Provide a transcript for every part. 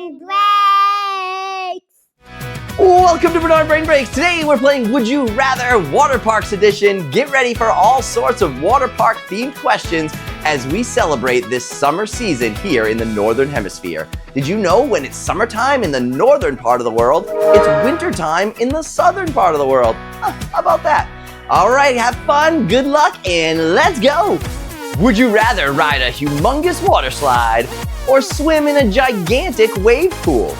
Brain Breaks! Welcome to Bernard Brain Breaks. Today we're playing Would You Rather Water Parks Edition. Get ready for all sorts of water park themed questions as we celebrate this summer season here in the Northern Hemisphere. Did you know when it's summertime in the northern part of the world, it's wintertime in the southern part of the world? How about that? All right, have fun, good luck, and let's go! Would you rather ride a humongous water slide or swim in a gigantic wave pool?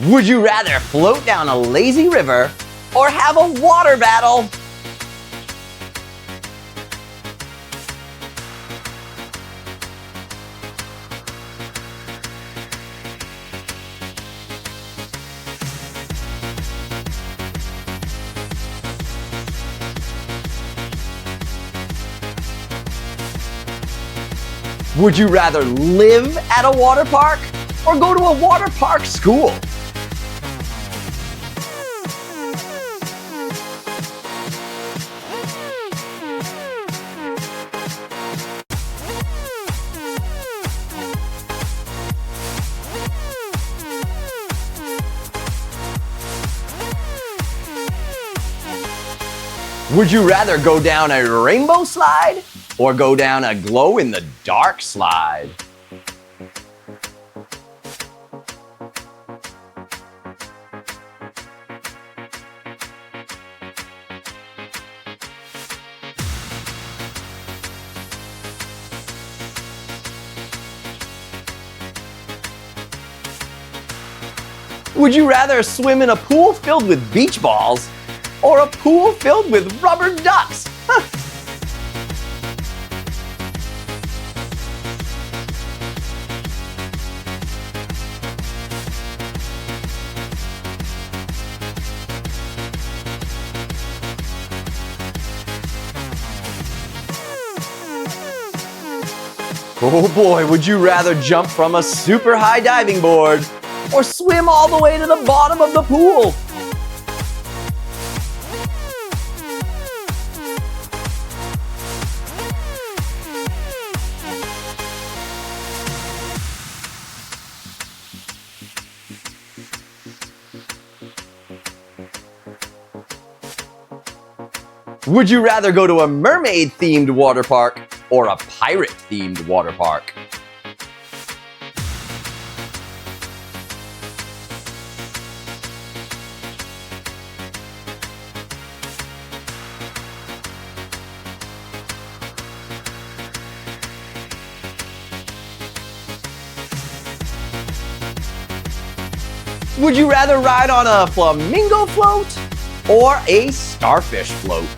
Would you rather float down a lazy river or have a water battle? Would you rather live at a water park or go to a water park school? Would you rather go down a rainbow slide or go down a glow-in-the-dark slide? Would you rather swim in a pool filled with beach balls or a pool filled with rubber ducks? Oh boy, would you rather jump from a super high diving board or swim all the way to the bottom of the pool? Would you rather go to a mermaid-themed water park or a pirate-themed water park? Would you rather ride on a flamingo float or a starfish float?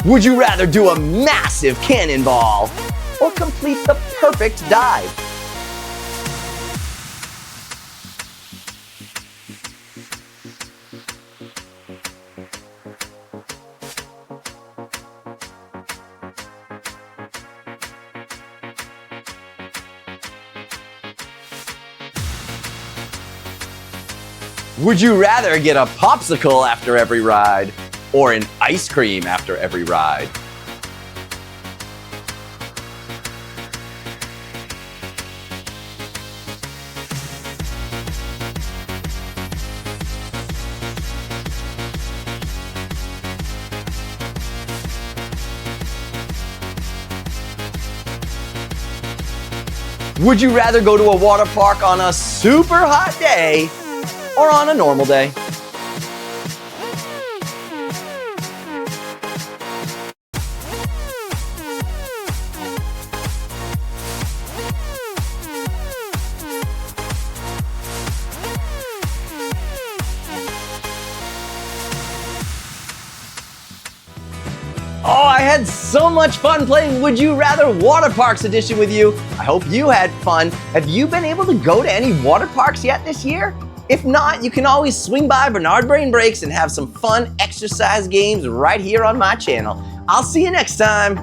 Would you rather do a massive cannonball or complete the perfect dive? Would you rather get a popsicle after every ride or an ice cream after every ride? Would you rather go to a water park on a super hot day or on a normal day? Oh, I had so much fun playing Would You Rather Water Parks Edition with you. I hope you had fun. Have you been able to go to any water parks yet this year? If not, you can always swing by Bernard Brain Breaks and have some fun exercise games right here on my channel. I'll see you next time.